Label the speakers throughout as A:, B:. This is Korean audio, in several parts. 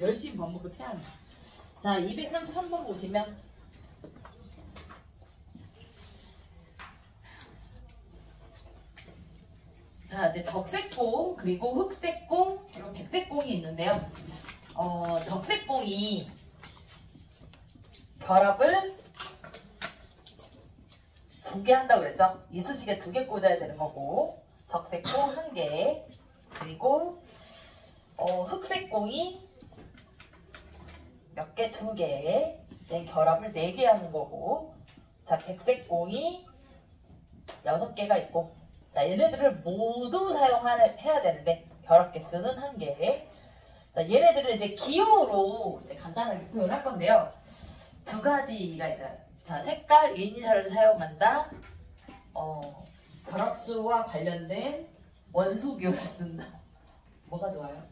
A: 열심히 밥 먹고 체하네. 자, 233번 보시면 자, 이제 적색공 그리고 흑색공 그리고 백색공이 있는데요. 적색공이 결합을 2개 한다고 그랬죠? 이쑤시개 2개 꽂아야 되는 거고 적색공 1개 그리고 흑색공이 몇 개? 2개 결합을 4개 하는 거고 자 백색공이 6개가 있고 자 얘네들을 모두 사용해야 되는데 결합 개수는 1개 자 얘네들을 이제 기호로 이제 간단하게 표현할 건데요 2가지가 있어요 자 색깔 이니셜을 사용한다 결합수와 관련된 원소 기호를 쓴다 뭐가 좋아요?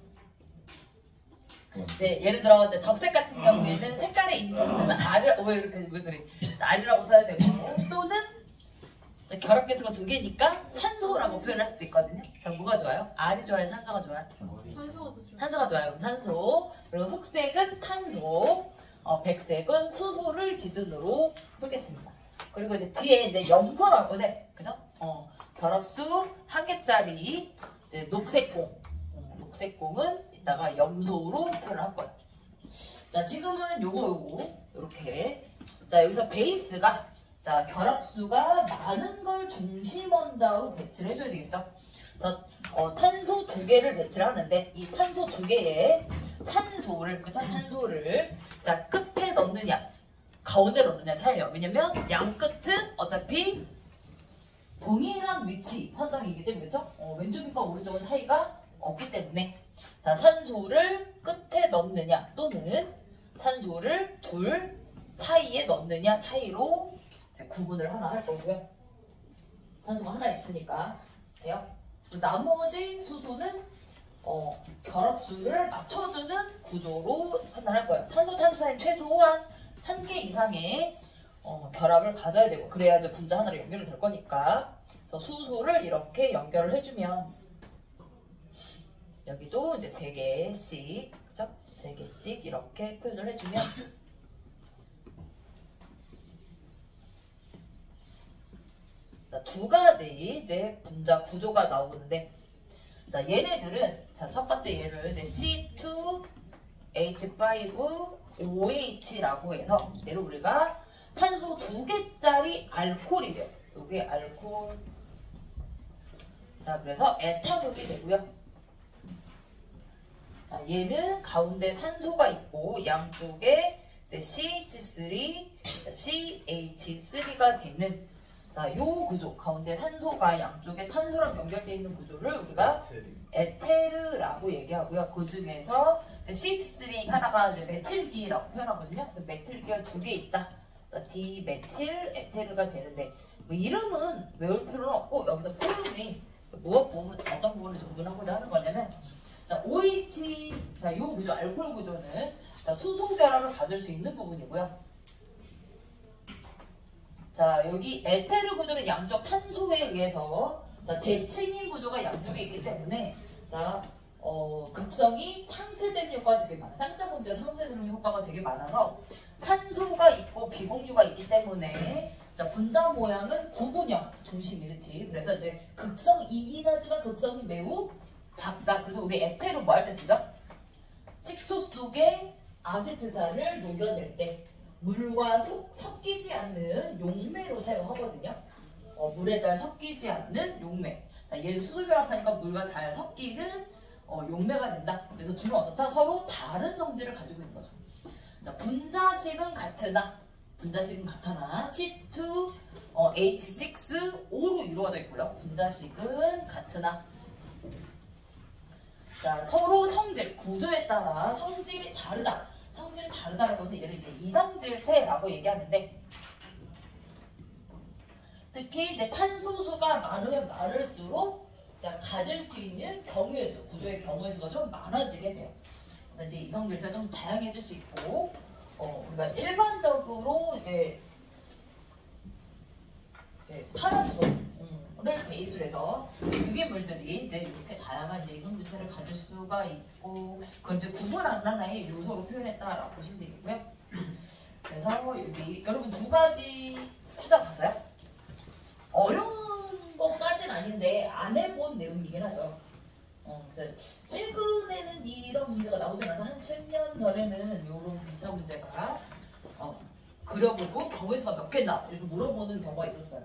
A: 네, 예를 들어 이제 적색 같은 경우에는 색깔의 이니셜을 쓰면 왜 그래? R이라고 써야 되고 또는 결합 개수가 2개니까 산소라고 표현할 수도 있거든요. 그럼 뭐가 좋아요? R이 좋아요? 산소가 좋아요?
B: 산소가 더 좋아요.
A: 산소가 좋아요. 산소. 그리고 흑색은 탄소, 백색은 수소를 기준으로 풀겠습니다. 그리고 이제 뒤에 이제 염소라고 돼, 그죠? 결합수 1개짜리 이제 녹색공. 녹색공은 이따가 염소로 표현할 거예요. 자, 지금은 요거 이렇게. 자, 여기서 베이스가 자 결합수가 많은 걸 중심원자로 배치를 해줘야 되겠죠. 자, 탄소 2개를 배치를 하는데 이 탄소 2개에 산소를 자 끝에 넣느냐 가운데 넣느냐 차이예요. 왜냐면 양 끝은 어차피 동일한 위치 선정이기 때문에 그렇죠? 왼쪽과 오른쪽은 사이가 없기 때문에 자 산소를 끝에 넣느냐 또는 산소를 둘 사이에 넣느냐 차이로 구분을 하나 할 거고요. 산소가 하나 있으니까 돼요. 나머지 수소는 결합수를 맞춰주는 구조로 판단할 거예요. 탄소 사이 최소한 1개 이상의 결합을 가져야 되고 그래야 이제 분자 하나로 연결이 될 거니까 그래서 수소를 이렇게 연결을 해주면 여기도 이제 3개씩 그죠? 3개씩 이렇게 표현을 해주면 자, 2가지 이제 분자 구조가 나오는데 자 얘네들은 자 첫 번째 얘를 이제 C2H5OH라고 해서 얘를 우리가 탄소 2개짜리 알코올이래요. 요게 알코올. 자 그래서 에탄올이 되고요. 자, 얘는 가운데 산소가 있고 양쪽에 이제 CH3, CH3가 되는 자, 요 구조 가운데 산소가 양쪽에 탄소랑 연결되어 있는 구조를 우리가 에테르라고 얘기하고요. 그 중에서 CH3 하나가 이제 메틸기라고 표현하거든요. 그래서 메틸기가 2개 있다. 디메틸 에테르가 되는데 뭐 이름은 외울 필요는 없고 여기서 표현이 무엇 부분 어떤 부분을 구분하고자 하는 거냐면 자 OH 자 요 구조 알코올 구조는 자, 수소 결합을 가질 수 있는 부분이고요. 자 여기 에테르 구조는 양쪽 탄소에 의해서 자, 대칭인 구조가 양쪽에 있기 때문에 자 극성이 상쇄되는 효과가 되게 많아요. 쌍자본제 상쇄되는 효과가 되게 많아서 산소가 있고 비공유가 있기 때문에 자 분자 모양은 구분형 중심이 그렇지. 그래서 이제 극성이긴 하지만 극성이 매우 작다. 그래서 우리 에테르 뭐 할 때 쓰죠? 식초 속에 아세트산을 녹여낼 때 물과 섞이지 않는 용매로 사용하거든요. 물에 잘 섞이지 않는 용매. 얘는 수소 결합하니까 물과 잘 섞이는 용매가 된다. 그래서 둘은 어떻다? 서로 다른 성질을 가지고 있는 거죠. 자, 분자식은 같으나 C2H6O로 이루어져 있고요. 분자식은 같으나 자, 서로 성질, 구조에 따라 성질이 다르다. 성질이 다르다는 것은 얘를 이제 이성질체라고 얘기하는데 특히 이제 탄소수가 많으면 많을수록 자, 가질 수 있는 경우의 수, 구조의 경우의 수가 좀 많아지게 돼요. 그래서 이제 이성질체가 좀 다양해질 수 있고 우리가 일반적으로 이제 탄화수소 베이스로 해서 유기물들이 이제 이렇게 다양한 이제 이성질체를 가질 수가 있고, 그걸 이제 구분하는 하나의 요소로 표현했다라고 보시면 되겠고요. 그래서 여기 여러분 두 가지 찾아봤어요? 어려운 것까지는 아닌데 안 해본 내용이긴 하죠. 그래서 최근에는 이런 문제가 나오진 않아. 한 10년 전에는 이런 비슷한 문제가 그려보고 경우의 수가 몇 개나 이렇게 물어보는 경우가 있었어요.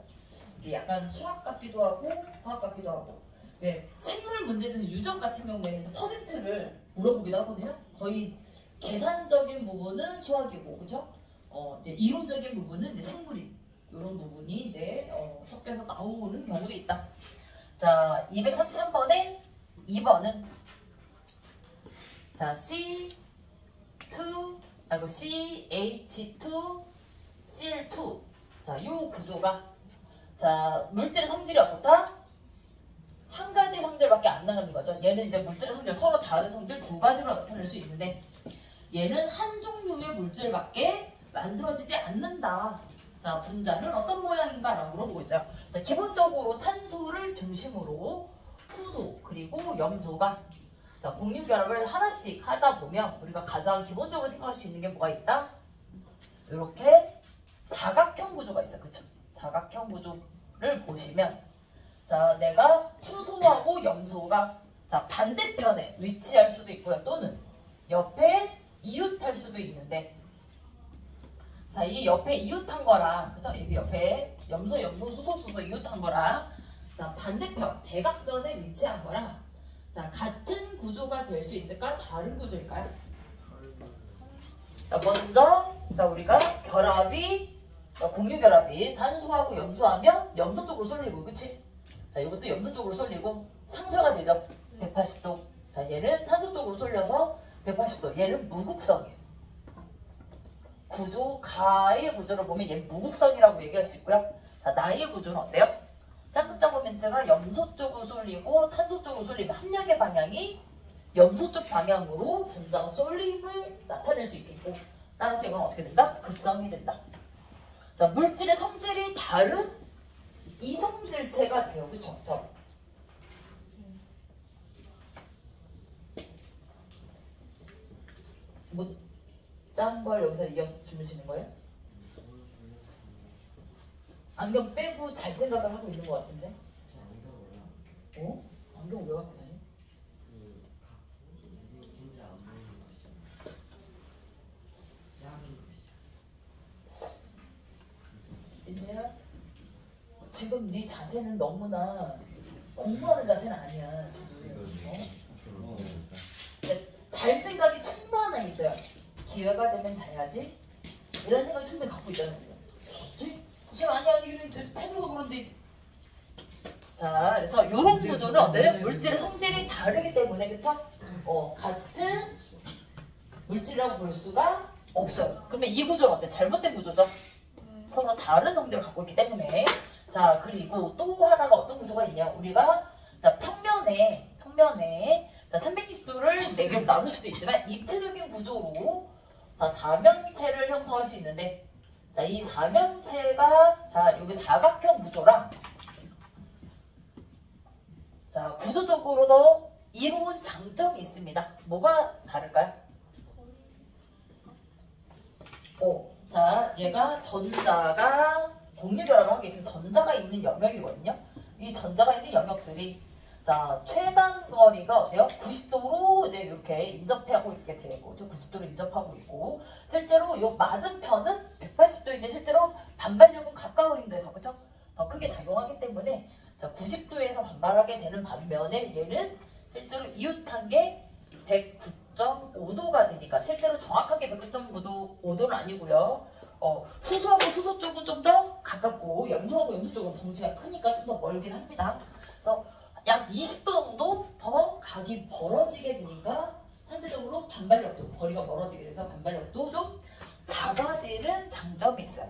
A: 이게 약간 수학 같기도 하고 화학 같기도 하고, 이제 생물 문제 중에서 유전 같은 경우에는 퍼센트를 물어보기도 하거든요. 거의 계산적인 부분은 수학이고, 그렇죠? 이제 이론적인 부분은 이제 생물인 이런 부분이 이제 섞여서 나오는 경우도 있다. 자, 233번에 2번은 자 CH2 Cl2 자, 요 구조가 자 물질의 성질이 어떻다? 한 가지 성질밖에 안 나가는 거죠. 얘는 이제 물질의 성질 서로 다른 성질 두 가지로 나타낼 수 있는데 얘는 한 종류의 물질밖에 만들어지지 않는다. 자, 분자는 어떤 모양인가 라고 물어보고 있어요. 자, 기본적으로 탄소를 중심으로 수소 그리고 염소가 자, 공유결합을 하나씩 하다 보면 우리가 가장 기본적으로 생각할 수 있는 게 뭐가 있다? 이렇게 사각형 구조가 있어요. 그쵸? 사각형 구조를 보시면 자, 내가 수소하고 염소가 자, 반대편에 위치할 수도 있고요. 또는 옆에 이웃할 수도 있는데 자, 이 옆에 이웃한 거랑 그쵸? 여기 옆에 염소, 수소 이웃한 거랑 자, 반대편 대각선에 위치한 거랑 자, 같은 구조가 될 수 있을까? 다른 구조일까요? 자, 먼저 자, 우리가 결합이 공유 결합이 탄소하고 염소하면 염소 쪽으로 쏠리고, 그치? 자, 이것도 염소 쪽으로 쏠리고 상쇄가 되죠. 180도. 자, 얘는 탄소 쪽으로 쏠려서 180도. 얘는 무극성이에요. 구조, 가의 구조를 보면 얘는 무극성이라고 얘기할 수 있고요. 자, 나의 구조는 어때요? 짝짝짝 모멘트가 염소 쪽으로 쏠리고 탄소 쪽으로 쏠리면 합력의 방향이 염소 쪽 방향으로 전자가 쏠림을 나타낼 수 있겠고, 따라서 이건 어떻게 된다? 극성이 된다. 자, 물질의 성질이 다른 이성질체가 돼요. 그쵸? 자, 짠 걸 여기서 이어서 주무시는 거예요? 안경 빼고 잘 생각을 하고 있는 것 같은데? 어? 안경 왜 갖고 다니?
B: 진짜 안 보이는 것이야. 작은 것이야.
A: 이제야 지금 네 자세는 너무나 공부하는 자세는 아니야. 지금. 잘 생각이 충분히 있어요. 기회가 되면 자야지. 이런 생각 충분히 갖고 있잖아요. 지금. 아니 이런 태도가 그런데. 자, 그래서 이런 구조는 어때요? 물질의 성질이 다르기 때문에, 그쵸? 같은 물질이라고 볼 수가 없어요. 그러면 이 구조는 어때? 잘못된 구조죠? 서로 다른 성질을 갖고 있기 때문에. 자, 그리고 또 하나가 어떤 구조가 있냐? 우리가 자, 평면에 자, 360도를 4개로 나눌 수도 있지만 입체적인 구조로 자, 사면체를 형성할 수 있는데, 자, 이 사면체가 자, 여기 사각형 구조랑 자, 구조적으로도 이로운 장점이 있습니다. 뭐가 다를까요? 자, 얘가 전자가 공유결합을 하게 있으면 전자가 있는 영역이거든요. 이 전자가 있는 영역들이 자, 최단 거리가 어때요? 90도로 이제 이렇게 인접하고 있게 되고, 90도로 인접하고 있고, 실제로 이 맞은편은 180도인데 실제로 반발력은 가까운 데서, 그쵸? 더 크게 작용하기 때문에 자, 90도에서 반발하게 되는 반면에 얘는 실제로 이웃한 게 109.5도가 되니까, 실제로 정확하게 109.5도는 아니고요. 수소하고 수소 쪽은 좀 더 가깝고 염소하고 염소 쪽은 덩치가 크니까 좀 더 멀긴 합니다. 그래서 약 20도 정도 더 각이 벌어지게 되니까 상대적으로 반발력도, 거리가 멀어지게 돼서 반발력도 좀 작아지는 장점이 있어요.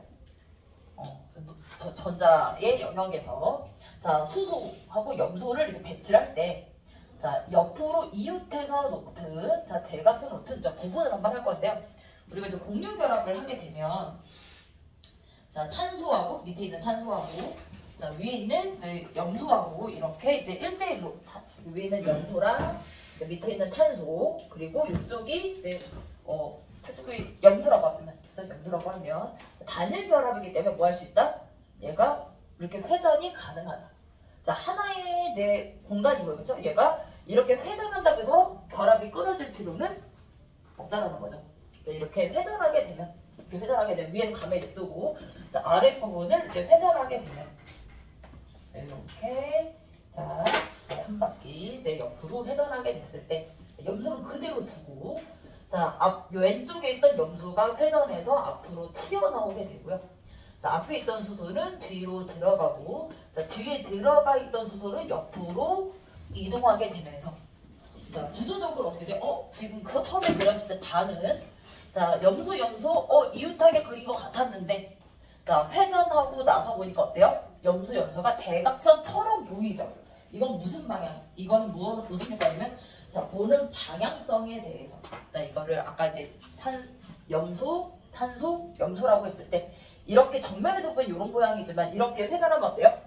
A: 전자의 영역에서 자, 수소하고 염소를 이렇게 배치할 때 자, 옆으로 이웃해서 놓든 자, 대각선 놓든 자, 구분을 한번 할 건데요. 우리가 이제 공유 결합을 하게 되면 자, 탄소하고 밑에 있는 탄소하고 자, 위에 있는 이제 염소하고 이렇게 이제 1대1로 위에 있는 염소랑 밑에 있는 탄소 그리고 이쪽이 이제 팔뚝이 염소라고 하면 단일 결합이기 때문에 뭐 할 수 있다? 얘가 이렇게 회전이 가능하다. 자, 하나의 이제 공간이고요, 그렇죠? 얘가 이렇게 회전한다고 해서 결합이 끊어질 필요는 없다라는 거죠. 이렇게 회전하게 되면 위에는 가만히 냅두고 자, 아래 부분을 이제 회전하게 되면 이렇게 자, 한 바퀴 이제 옆으로 회전하게 됐을 때 염소는 그대로 두고 자, 왼쪽에 있던 염소가 회전해서 앞으로 튀어나오게 되고요. 자, 앞에 있던 수소는 뒤로 들어가고 자, 뒤에 들어가 있던 수소는 옆으로 이동하게 되면서 자, 주도적으로 어떻게 돼요? 지금 그 처음에 그렸을 때 다는 자, 염소 이웃하게 그린 것 같았는데 자, 회전하고 나서 보니까 어때요? 염소가 대각선처럼 보이죠? 이건 무슨 방향? 이건 무슨 효과냐면 자, 보는 방향성에 대해서 자, 이거를 아까 이제 탄소, 염소라고 했을 때 이렇게 정면에서 보면 이런 모양이지만 이렇게 회전하면 어때요?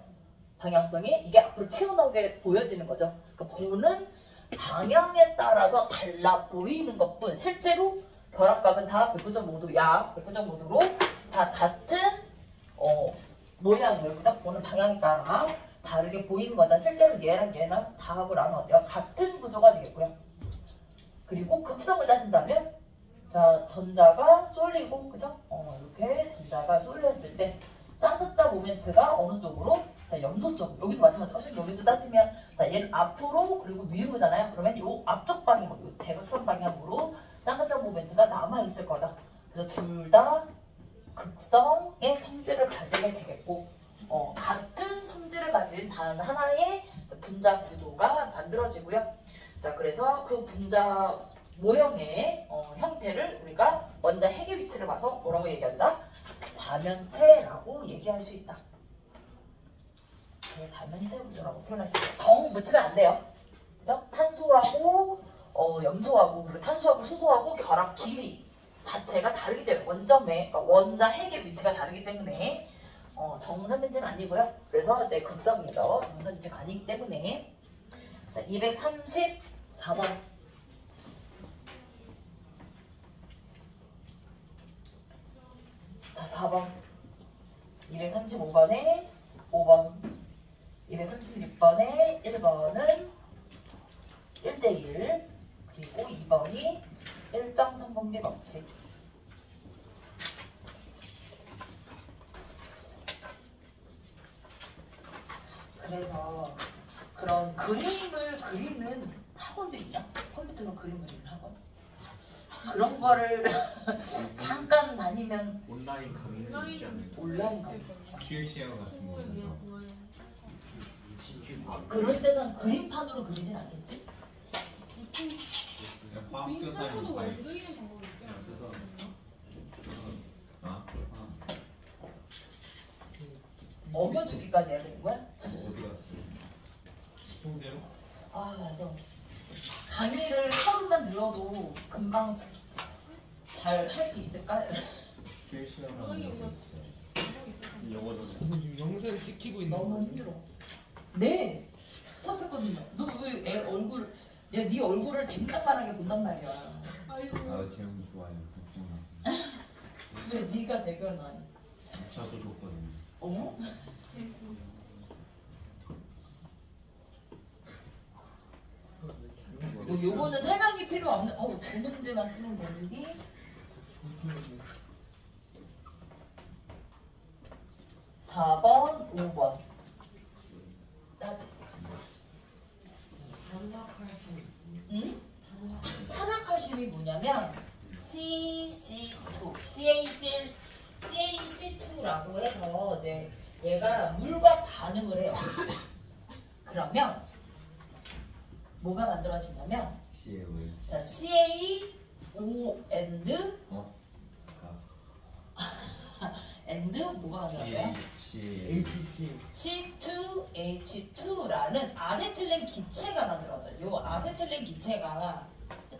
A: 방향성이 이게 앞으로 튀어나오게 보여지는 거죠. 그러니까 보는 방향에 따라서 달라 보이는 것뿐 실제로 결합각은 다 109.5도로 다 같은 모양을 딱 보는 방향에 따라 다르게 보이는 거다. 실제로 얘랑 다합을 하면 어때요? 같은 구조가 되겠고요. 그리고 극성을 따진다면 자, 전자가 쏠리고 그죠? 이렇게 전자가 쏠렸을 때 쌍극자 모멘트가 어느 쪽으로? 자, 염소 쪽. 여기도 마찬가지로 여기도 따지면 자, 얘는 앞으로 그리고 위로잖아요. 그러면 요 앞쪽 방향으로 요 대각선 방향으로 쌍극자 모멘트가 남아 있을 거다. 그래서 둘 다 극성의 성질을 가지게 되겠고 같은 성질을 가진 단 하나의 분자 구조가 만들어지고요. 자, 그래서 그 분자 모형의 형태를 우리가 원자 핵의 위치를 봐서 뭐라고 얘기한다? 다면체라고 얘기할 수 있다. 다면체 구조라고 표현할 수 있다. 정 붙이면 안 돼요. 그죠? 탄소하고 염소하고 그리고 탄소하고 수소하고 결합 길이 자체가 다르기 때문에 그러니까 원자 핵의 위치가 다르기 때문에 정사면체는 아니고요. 그래서 이제 극성이죠. 정사면체가 아니기 때문에 자, 234번 자, 4번 235번에 5번 236번에 1번은 1대1 그리고 2번이 일정상공비 법칙 그래서 그런 그림을 그리는 학원도 있나? 컴퓨터로 그림 그리는 학원? 그런 거를 잠깐 다니면
B: 온라인 강의 있지 않을까?
A: 온라인 강의
C: 스킬쉐어 같은 곳에서
A: 그런 데선 그림판으로 그리진 않겠지?
C: 화학교사님 가입
D: 그리는 방법이 있지 않아요?
C: 아?
A: 먹여주기까지 해야 되는 거야?
C: 어디 갔어? 소개로?
A: 아, 맞아. 강의를 하루만 들어도 금방 잘 할 수 있을까?
C: 스킬쉐어라는 게 있어요.
B: 영어도
E: 선생님 영상을 찍히고 있는
A: 너무
E: 거죠?
A: 힘들어. 네, 수업했거든요. 너 왜 애 얼굴, 네 얼굴을 댕짝만하게 본단 말이야.
D: 아이고.
C: 아 제형이 좋아요. 걱정하세요.
A: 왜 네가 대변하니?
C: 저도 좋거든요.
A: 어머? 뭐 요거는 설명이 필요 없는 두 문제만 쓰면 되는데 4번, 5번 따지. 응? 탄화칼슘이 뭐냐면 CaC2라고 해서 이제 얘가 물과 반응을 해요. 그러면 뭐가 만들어지냐면
C: CAOH.
A: 자, CaO and and 뭐가 나올까요?
E: HC
A: C2H2라는 아세틸렌 기체가 만들어져요. 이 아세틸렌 기체가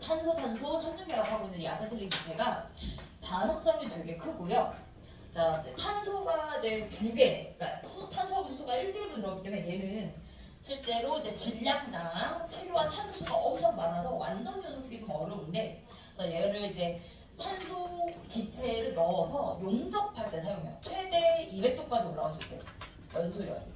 A: 탄소 삼중결합하고 있는 이 아세틸렌 기체가 반응성이 되게 크고요. 자, 이제 탄소가 이제 2개, 그러니까 탄소하고 수소가 1대1로 들어오기 때문에 얘는 실제로 이제 질량당 필요한 산소수가 엄청 많아서 완전 연소 쓰기 좀 어려운데, 그래서 얘를 이제 산소 기체를 넣어서 용접할 때 사용해요. 최대 200도까지 올라갈 수 있대요. 연소열.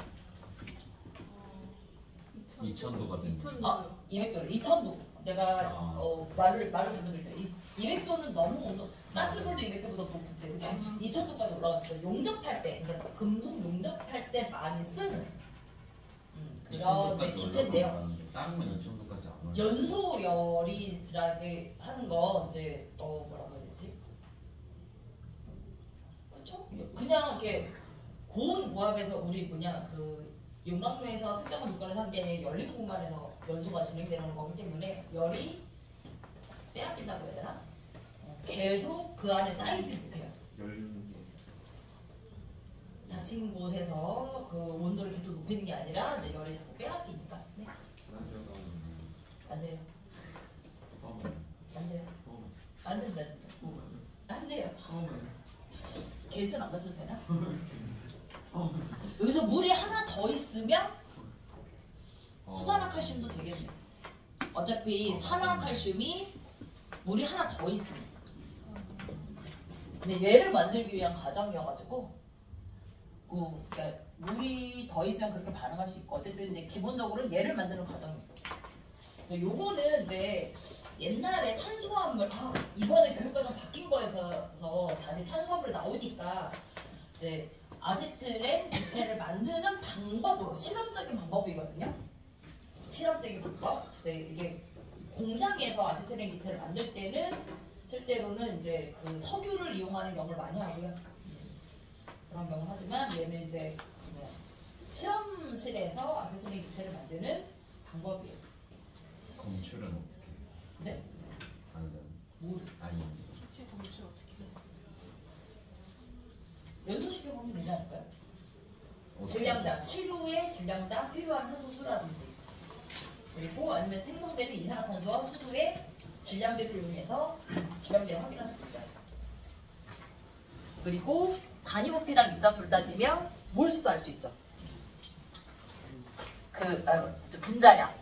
C: 2000도가 된.
A: 200도를 2000도. 내가 말을 잘못했어요. 200도는 너무 온도, 가스불도 200도보다 높은데 그치? 2000도까지 올라갔어요. 용접할 때, 그러니까 금속 용접할 때 많이 쓰는 그런 이제 기체인데요.
C: 다른 건 2000도까지 안 올라.
A: 연소열이라게 하는 거 이제 뭐라고 해야 되지? 그렇죠? 그냥 이렇게 고온 고압에서 우리 그냥 그 용광로에서 특정한 물건을 사는 게 아니라 열린 공간에서 연소가 진행되는 거기 때문에 열이 빼앗긴다고 해야 되나? 계속 그 안에 쌓이지 못해요.
B: 열리는 게
A: 닫힌 곳에서 그 온도를 계속 높이는 게 아니라 이제 열이 자꾸 빼앗기니까. 네. 안 돼요. 안 돼요. 안 된다. 안 돼요. 개수는 안 맞춰도 되나? 여기서 물이 하나 더 있으면 수산화칼슘도 되겠네. 어차피 산화칼슘이 물이 하나 더 있습니다. 근데 얘를 만들기 위한 과정이어가지고 그러니까 물이 더 있으면 그렇게 반응할 수 있고 어쨌든 이제 기본적으로 얘를 만드는 과정입니다. 요거는 이제 옛날에 탄수화물 이번에 교육과정 바뀐 거에서 다시 탄수화물 나오니까 이제 아세틸렌 기체를 만드는 방법으로 실험적인 방법이거든요. 실험적인 방법. 이제 이게 공장에서 아세틸렌 기체를 만들 때는 실제로는 이제 그 석유를 이용하는 경우를 많이 하고요. 그런 경우를 하지만 얘는 이제 실험실에서 아세틸렌 기체를 만드는 방법이에요.
C: 검출은 어떻게 해요?
A: 네? 뭐
C: 아니.
D: 기체 검출 어떻게 해요?
A: 연소시켜보면 되지 않을까요? 질량당, 치료에 질량당 필요한 산소 수라든지 그리고 아니면 생성되는 이산화탄소와 수소의 질량비를 이용해서 질량비를 확인할 수 있어요. 그리고 단위부피당 입자수를 따지면 몰수도 알 수 있죠. 분자량,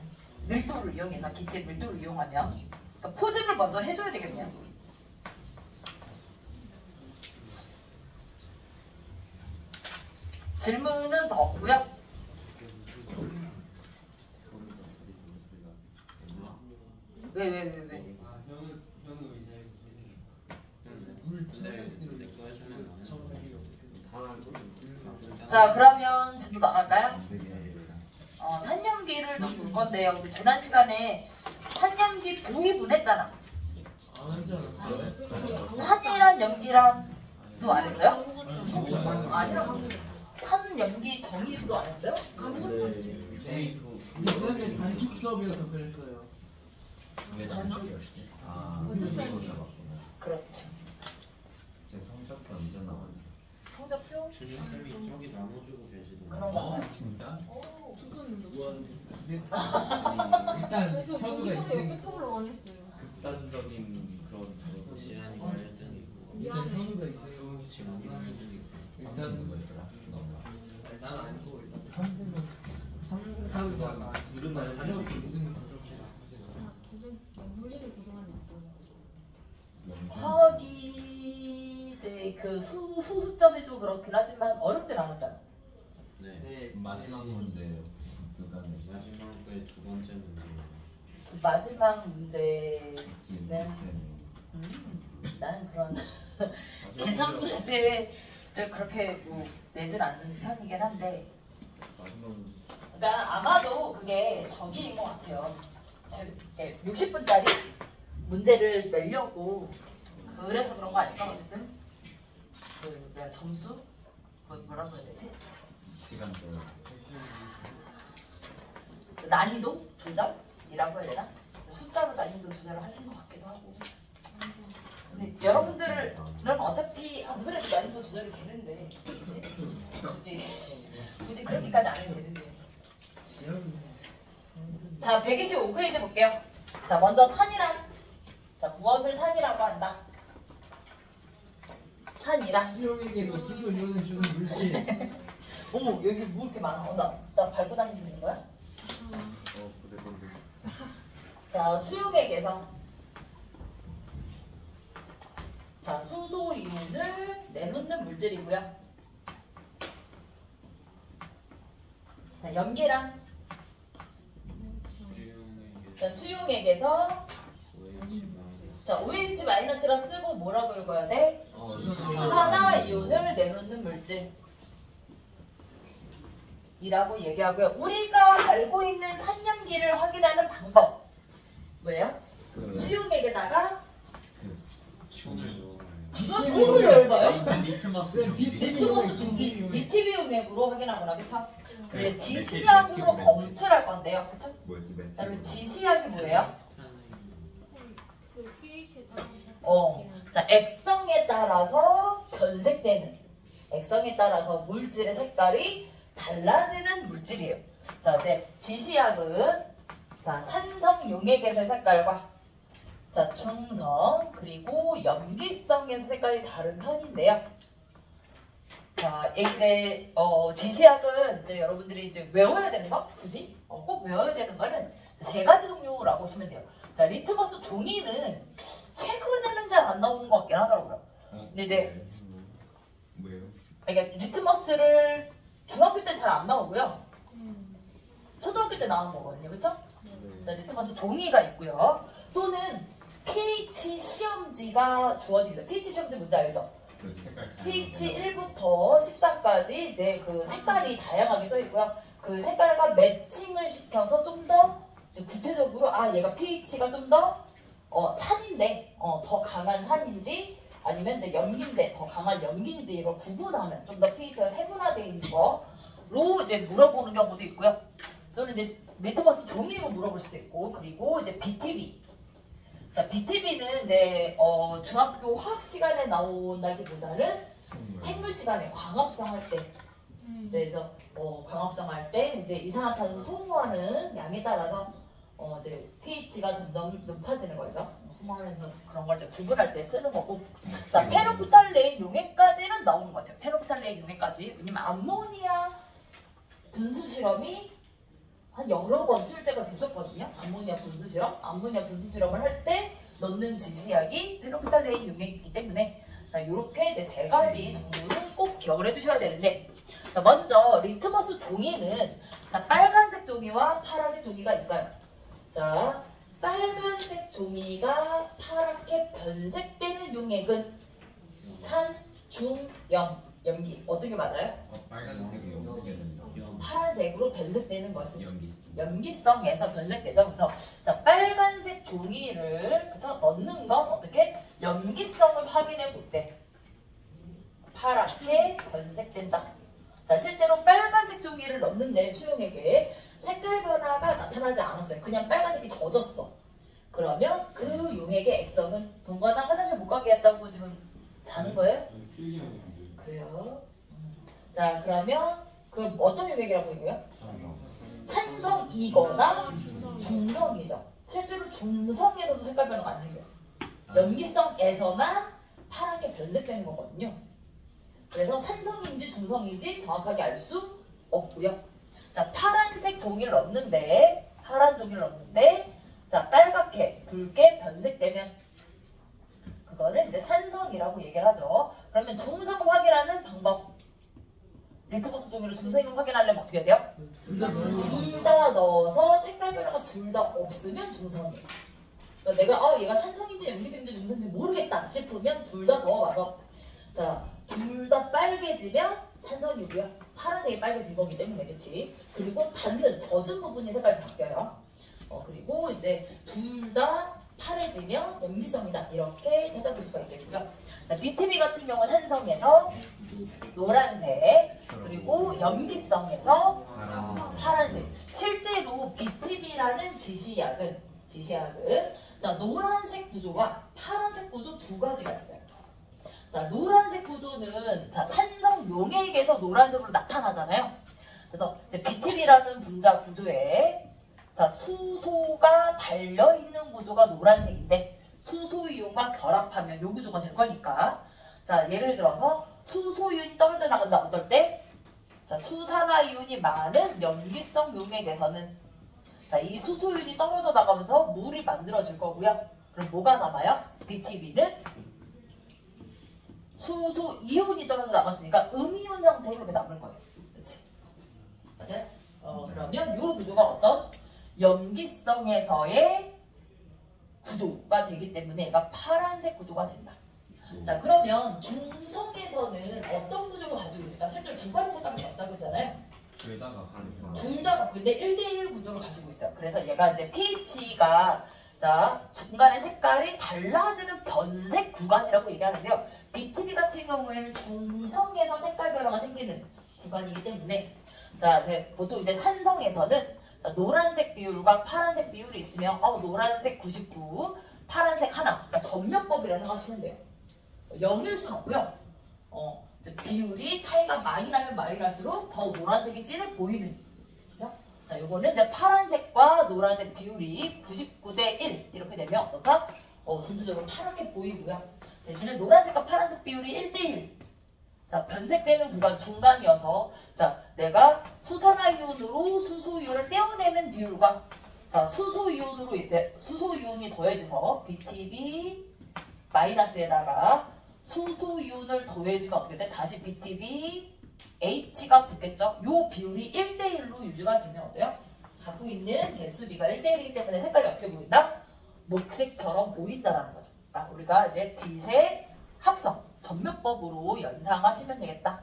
A: 밀도를 이용해서 기체 밀도를 이용하면 그러니까 포집을 먼저 해줘야 되겠네요. 질문은 더 없고요. 왜?
B: 현우 이제
A: 자, 그러면 질문 나갈까요? 산염기를 좀 볼 건데요. 이제 지난 시간에 산염기 도입을 했잖아.
E: 안 하지 않았어요?
A: 산이랑 염기랑도 안 했어요? 아니라고. 산염기 정의도 안 했어요?
E: 근데 지난주에 단축 수업이어서 그랬어요.
C: 왜 단축이었지?
A: 그렇지.
C: 제 성적표 이제 나왔네.
A: 성적표?
B: 준현쌤이 저기 나눠주고 계시던데.
A: 그런 거 같아요.
C: 진짜?
E: 일단
D: 그래서
E: 현우가
D: 거기서
E: 2등이고
D: 역대급으로 원했어요.
B: 극단적인 그런
C: 지한이가
B: 1등이고
E: 일단 현우가 2등이고
B: 지한이가 1등이고
C: 일단 누구였더라? 너가.
E: 난 아니고 일단 3등은 3등 카드가
B: 누른 날
E: 자녀가
B: 사실
E: 2등은
D: 고생 물리를 고생하면 어떤
A: 화학이 이제 그 소수점이 좀 그렇긴 하지만 어렵진 않았잖아.
B: 네.
E: 네.
C: 마지막 문제 누가 내지?
B: 마지막에 두 번째 문제
A: 그 마지막 문제
C: 지금
A: 네.
C: 쌤이.
A: 나는 그런 계산 문제를 그렇게 뭐 내질 않는 편이긴 한데
C: 마지막
A: 그러니까 아마도 그게 저기인 것 같아요. 60분짜리 문제를 내려고 그래서 그런 거 아닐까 어쨌든 그 뭐야 점수 뭐라고 해야 되지?
C: 시간대로.
A: 그 난이도 조절이라고 해야 되나? 숫자로 난이도 조절을 하신 것 같기도 하고. 근데 여러분들은 어차피 안 그래도 난이도 조절이 되는데 굳이 그렇게까지 안 해도 되는데. 자, 125페이지 볼게요. 자, 먼저 산이란 자, 무엇을 산이라고 한다? 산이랑
E: 수용에게도 수소 이온을 주는 물질.
A: 어머 여기 뭐 이렇게 많아? 나 밟고 다니고 있는 거야?
C: 그래 근데
A: 자 수용액에서 자 수소 이온을 내놓는 물질이고요. 자 염기랑 자 수용액에서 자 OH-라 쓰고 뭐라고 읽어야 돼? 수산화 이온을 내놓는 물질 이라고 얘기하고요. 우리가 알고 있는 산염기를 확인하는 방법 뭐예요? 수용액에다가 이거 손을 열어봐요?
C: 리트머스
A: 리트머스 종기 리튬 이온액으로 확인하거나 그쵸? 그리고 지시약으로 검출할 건데요. 그쵸?
C: 뭐였지?
A: 자, 그리고 지시약이 뭐예요?
D: 그 pH에 따라서.
A: 자, 액성에 따라서 변색되는 액성에 따라서 물질의 색깔이 달라지는 물질이에요. 자, 이제 지시약은 자, 산성 용액에서의 색깔과 자, 중성 그리고 염기성에서 색깔이 다른 편인데요. 자, 이제 지시약은 이제 여러분들이 이제 외워야 되는 거 굳이 꼭 외워야 되는 거는 세 가지 종류라고 보시면 돼요. 자, 리트머스 종이는 최근에는 잘 안 나오는 것 같긴 하더라고요. 근데 이제
C: 뭐예요?
A: 그러니까 리트머스를 중학교 때 잘 안 나오고요. 초등학교 때 나오는 거거든요. 그쵸? 자, 리트머스 종이가 있고요. 또는 pH 시험지가 주어지기도. pH 시험지 뭔지 알죠? pH 1부터 14까지 이제 그 색깔이 다양하게 써 있고요. 그 색깔과 매칭을 시켜서 좀 더 구체적으로 얘가 pH가 좀 더 산인데 더 강한 산인지 아니면 이제 염기인데 더 강한 염기인지 이걸 구분하는 좀 더 pH가 세분화되어 있는 거로 이제 물어보는 경우도 있고요. 또는 이제 리트머스 종이로 물어볼 수도 있고 그리고 이제 BTB. 자, BTB는 이제 중학교 화학 시간에 나온다기보다는 생물 시간에 광합성 할 때 이제 광합성 할 때 이제 이산화탄소 소모하는 양에 따라서 이제 pH가 점점 높아지는 거죠. 소모하면서 그런 걸 이제 구분할 때 쓰는 거고. 자, 페로프탈레인 용액까지는 나오는 것 같아요. 페로프탈레인 용액까지. 왜냐면 암모니아 분수 실험이 한 여러 번 출제가 됐었거든요. 암모니아 분수 실험. 암모니아 분수 실험을 할 때 넣는 지시약이 페로프탈레인 용액이기 때문에 자, 이렇게 이제 세 가지 정도는 꼭 기억을 해두셔야 되는데 자, 먼저 리트머스 종이는 자, 빨간색 종이와 파란색 종이가 있어요. 자, 빨간색 종이가 파랗게 변색되는 용액은 산, 중, 염, 염기. 어떻게 맞아요?
C: 빨간색이 염색이 된다.
A: 파란색으로 변색되는 것은
C: 염기성.
A: 염기성에서 변색되죠. 그래서 자, 빨간색 종이를 그쵸? 넣는 건 어떻게? 염기성을 확인해 볼 때 파랗게 변색된다. 자, 실제로 빨간색 종이를 넣는데 수용액에 색깔 변화가 나타나지 않았어요. 그냥 빨간색이 젖었어. 그러면 그 용액의 액성은 동거나 화장실 못 가게 했다고 지금 자는 거예요? 그래요. 자, 그러면 그럼 어떤 용액이라고 얘기해요? 산성이거나 중성이죠. 실제로 중성에서도 색깔 변화가 안 생겨요. 염기성에서만 파랗게 변색되는 거거든요. 그래서 산성인지 중성인지 정확하게 알 수 없고요. 자, 파란색 종이를 넣는데 자, 빨갛게 붉게 변색되면 그거는 이제 산성이라고 얘기를 하죠. 그러면 중성 확인하는 방법. 리트머스 종이로 중성을 확인하려면 어떻게 해야 돼요? 둘 다 넣어서 색깔 변화가 둘 다 없으면 중성이에요. 그러니까 내가 얘가 산성인지 염기성인지 중성인지 모르겠다 싶으면 둘 다 넣어봐서 자, 둘 다 빨개지면 산성이고요. 파란색이 빨개진 거기 때문에 그치? 그리고 닿는 젖은 부분이 색깔이 바뀌어요. 그리고 이제 둘 다 파래지면 염기성이다. 이렇게 찾아볼 수가 있겠고요. 자, BTB 같은 경우는 산성에서 노란색 그리고 염기성에서 파란색. 실제로 BTB라는 지시약은 자, 노란색 구조와 파란색 구조 두 가지가 있어요. 자, 노란색 구조는 자, 산성 용액에서 노란색으로 나타나잖아요. 그래서 BTB라는 분자 구조에 자, 수소가 달려있는 구조가 노란색인데 수소 이온과 결합하면 이 구조가 될 거니까 자, 예를 들어서 수소이온이 떨어져 나간다. 어떨 때? 자, 수산화이온이 많은 염기성 용액에서는 자, 이 수소이온이 떨어져 나가면서 물이 만들어질 거고요. 그럼 뭐가 남아요? BTB는 수소이온이 떨어져 나갔으니까 음이온 상태로 이렇게 남을 거예요. 그치? 맞아요? 그러면 이 구조가 어떤? 염기성에서의 구조가 되기 때문에 얘가 파란색 구조가 된다. 자, 그러면 중성에서는 어떤 구조를 가지고 있을까? 실제로 두 가지 색감이 없다고 했잖아요.
C: 둘다가 가는
A: 둘 다 갖고 있는데 1대1 구조를 가지고 있어요. 그래서 얘가 이제 pH가 자, 중간의 색깔이 달라지는 변색 구간이라고 얘기하는데요. BTB 같은 경우에는 중성에서 색깔 변화가 생기는 구간이기 때문에 자, 이제 보통 이제 산성에서는 노란색 비율과 파란색 비율이 있으면 노란색 99, 파란색 하나. 그러니까 전면법이라 생각하시면 돼요. 0일 수는 없고요. 이제 비율이 차이가 많이 나면 많이 날수록 더 노란색이 진해 보이는. 그죠? 자, 요거는 이제 파란색과 노란색 비율이 99대 1 이렇게 되면 어떻다? 전체적으로 파랗게 보이고요. 대신에 노란색과 파란색 비율이 1대 1. 자, 변색되는 구간 중간이어서 자, 내가 수산화이온으로 수소이온을 떼어내는 비율과 자, 수소이온으로 이때 수소이온이 더해져서 BTB 마이너스에다가 수소이온을 더해주면 어떻게 돼? 다시 BTB H가 붙겠죠? 요 비율이 1대1로 유지가 되면 어때요? 갖고 있는 개수비가 1대1이기 때문에 색깔이 어떻게 보인다? 녹색처럼 보인다라는 거죠. 그러니까 우리가 이제 빛의 합성, 전면법으로 연상하시면 되겠다.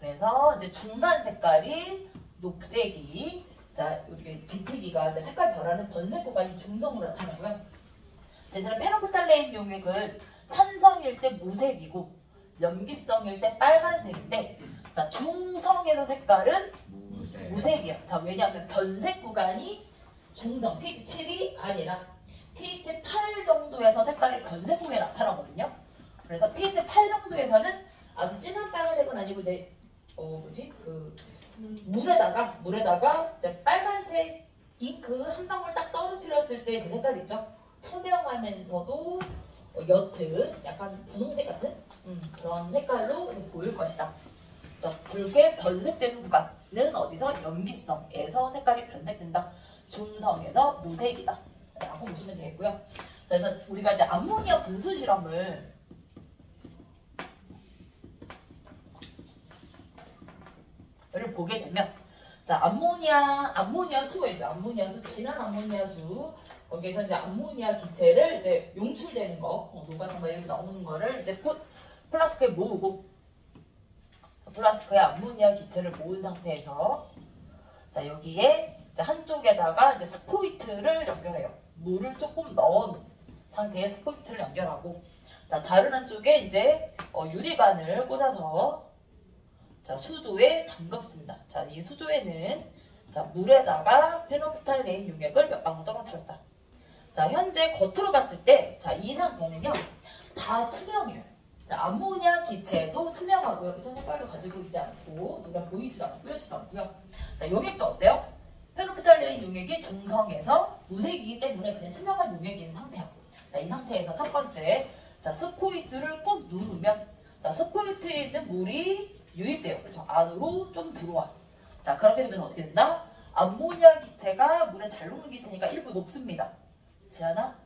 A: 그래서 이제 중간 색깔이 녹색이 자, 이렇게 BTB가 이제 색깔 변하는 변색 구간이 중성으로 나타나고요. 대신에 페노프탈레인 용액은 산성일 때 무색이고 염기성일 때 빨간색인데 자, 중성에서 색깔은 무색이에요. 자, 왜냐하면 변색 구간이 중성 pH 7이 아니라 pH 8 정도에서 색깔이 변색 구간에 나타나거든요. 그래서 pH 8 정도에서는 아주 진한 빨간색은 아니고 이제 물에다가 이제 빨간색 잉크 한 방울 딱 떨어뜨렸을 때 그 색깔 있죠? 투명하면서도 옅은 약간 분홍색 같은 그런 색깔로 보일 것이다. 붉게 변색되는 구간은 어디서? 염기성에서 색깔이 변색된다. 중성에서 무색이다. 라고 보시면 되겠고요. 그래서 우리가 이제 암모니아 분수 실험을 보게 되면 자, 암모니아 수가 있어요. 암모니아 수, 진한 암모니아 수. 거기에서 이제 암모니아 기체를 이제 용출되는 거, 녹아서 막 이렇게 나오는 거를 이제 플라스크에 모으고, 플라스크에 암모니아 기체를 모은 상태에서, 자, 여기에 이제 한쪽에다가 이제 스포이트를 연결해요. 물을 조금 넣은 상태에 스포이트를 연결하고, 자, 다른 한쪽에 이제 유리관을 꽂아서, 자, 수조에 담갔습니다. 자, 이 수조에는 자, 물에다가 페노프탈레인 용액을 몇 방울 떨어뜨렸다. 자, 현재 겉으로 봤을 때, 자, 이 상태는요, 다 투명해요. 자, 암모니아 기체도 투명하고요. 그쵸? 색깔도 가지고 있지 않고, 눈에 보이지도 않고, 뿌옇지도 않고요. 자, 용액도 어때요? 페노프탈레인 용액이 중성에서 무색이기 때문에 그냥 투명한 용액인 상태야. 자, 이 상태에서 첫 번째, 자, 스포이트를 꾹 누르면, 자, 스포이트에 있는 물이 유입돼요. 그쵸? 안으로 좀 들어와요. 자, 그렇게 되면 어떻게 된다? 암모니아 기체가 물에 잘 녹는 기체니까 일부 녹습니다. 지하나?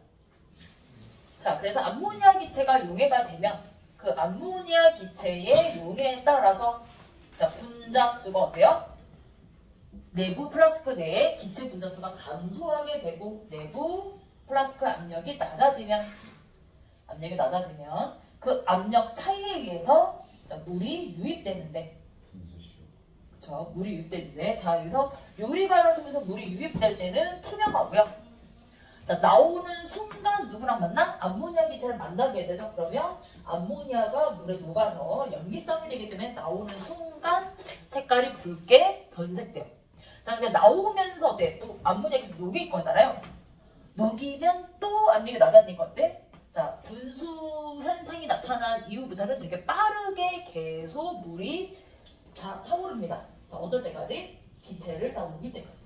A: 자, 그래서 암모니아 기체가 용해가 되면 그 암모니아 기체의 용해에 따라서 자, 분자수가 어때요? 내부 플라스크 내에 기체 분자수가 감소하게 되고 내부 플라스크 압력이 낮아지면 그 압력 차이에 의해서 자, 물이 유입되는데 그쵸? 물이 유입되는데 자, 여기서 유리관을 통해서 물이 유입될 때는 투명하고요. 자, 나오는 순간 누구랑 만나? 암모니아 기체를 만나게 되죠. 그러면 암모니아가 물에 녹아서 염기성이 되기 때문에 나오는 순간 색깔이 붉게 변색돼요. 자, 근데 나오면서 어때? 또 암모니아 기체 녹일 거잖아요. 녹이면 또 압력이 낮아지니까 어때? 자, 분수 현상이 나타난 이후부터는 되게 빠르게 계속 물이 차오릅니다. 자, 어떨 때까지? 기체를 다 녹일 때까지.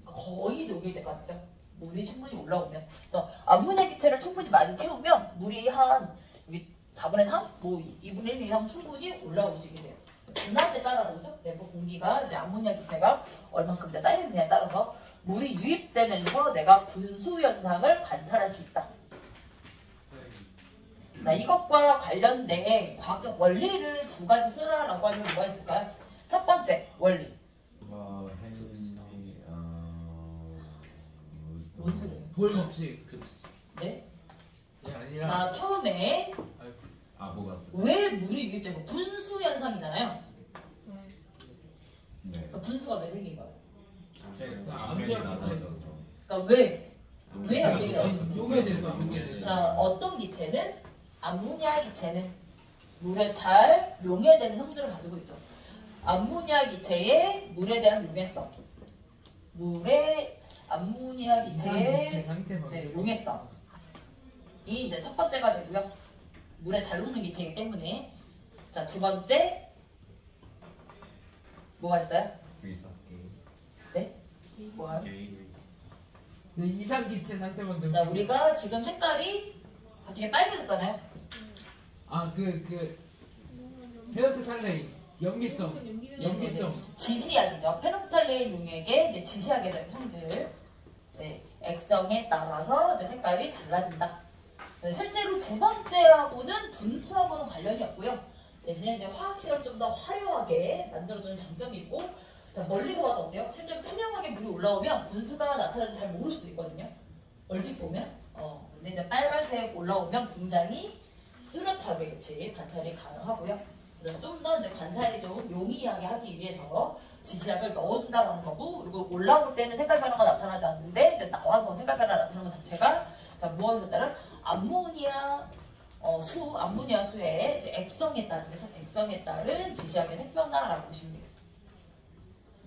A: 거의 녹일 때까지죠. 물이 충분히 올라오면. 그래서 암모니아 기체를 충분히 많이 채우면 물이 한 4분의 3, 뭐 2분의 1 이상 충분히 올라올 수 있게 돼요. 분압에 따라서 그죠? 내부 공기가 이제 암모니아 기체가 얼만큼 이제 쌓여있느냐에 따라서 물이 유입되면서 내가 분수 현상을 관찰할 수 있다. 자, 이것과 관련된 과학적 원리를 두 가지 쓰라라고 하면 뭐가 있을까요? 첫 번째 원리. 뭔 소리예요?
E: 볼 없이
A: 네?
E: 그게 아니라
A: 자, 처음에
C: 뭐가?
A: 왜 물이 유입되고 분수 현상이잖아요.
D: 네.
C: 네.
A: 그러니까 분수가 왜 생긴 거예요?
E: 암모니아 기체.
A: 그러니까 왜 암모니아가 나왔어요?
E: 용에 대해서 용에 대해서.
A: 자, 어떤 기체는 암모니아 기체는 물에 잘 용해되는 성질을 가지고 있죠. 암모니아 기체의 물에 대한 용해성. 물의 암모니아 기체의 이제 용해성. 이 이제 첫 번째가 되고요. 물에 잘 녹는 기체이기 때문에. 자, 두 번째 뭐가 있어요? 네? 뭐가요?
E: 이상 기체 상태만 되면.
A: 자, 우리가 지금 색깔이 되게 빨개졌잖아요.
E: 그 페노프탈레인 염기성.
A: 지시약이죠. 페노프탈레인 용액의 이제 지시약에 대한 성질, 네, 액성에 따라서 이제 색깔이 달라진다. 네, 실제로 두 번째하고는 분수하고는 관련이 없고요. 대신에 이제 화학 실험 좀 더 화려하게 만들어주는 장점이 있고, 자, 멀리서 봐도 어때요? 실제로 투명하게 물이 올라오면 분수가 나타나는지 잘 모를 수도 있거든요. 얼핏 보면, 근데 이제 빨간색 올라오면 굉장히 뚜렷하게 그치 관찰이 가능하고요. 좀 더 이제 관찰이 좀 용이하게 하기 위해서 지시약을 넣어준다라는 거고, 그리고 올라올 때는 색깔 변화가 나타나지 않는데 이제 나와서 색깔 변화가 나타나는 것 자체가 자 무엇에 따른 암모니아 암모니아 수의 이제 액성에 따른 그죠? 액성에 따른 지시약의 색 변화라고 보시면 되겠습니다.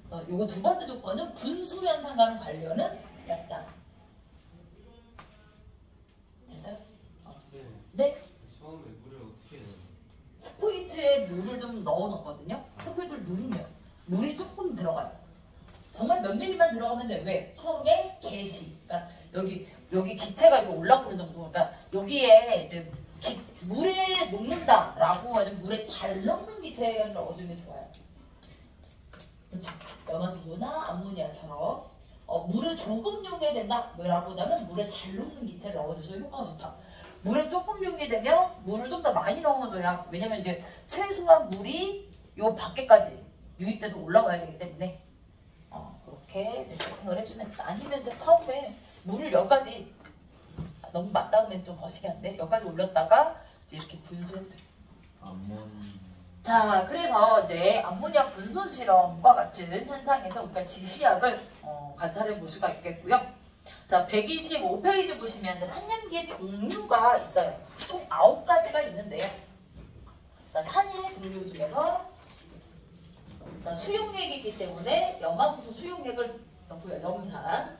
A: 그래서 요거 두 번째 조건은 분수 현상과는 관련은 없다. 됐어요? 네.
B: 처음에 물을 어떻게 넣어요?
A: 스포이트에 물을 좀 넣어놓거든요. 스포이트를 누르면 물이 조금 들어가요. 정말 몇 미리만 들어가면 돼. 왜? 처음에 개시. 그러니까 여기 기체가 이렇게 올라오는 정도. 그러니까 여기에 이제 물에 녹는다라고 해서 물에 잘 녹는 기체를 넣어주면 좋아요. 그렇죠. 염화수소나 암모니아처럼 물을 조금 용해된다 라보다는 물에 잘 녹는 기체를 넣어주셔야 효과가 좋다. 물에 조금 용해되면 물을 좀 더 많이 넣어줘야, 왜냐면 이제 최소한 물이 요 밖에까지 유입돼서 올라와야 되기 때문에 그렇게 이제 세팅을 해주면, 아니면 이제 처음에 물을 여기까지 너무 맞닿으면 좀 거시기한데 여기까지 올렸다가 이제 이렇게 분수해도 돼요. 자, 그래서 이제 암모니아 분수 실험과 같은 현상에서 우리가 지시약을 관찰해 볼 수가 있겠고요. 자, 125페이지 보시면 산염기의 종류가 있어요. 총 9가지가 있는데요. 자, 산의 종류 중에서 수용액이기 때문에 염화수소 수용액을 넣고요. 염산.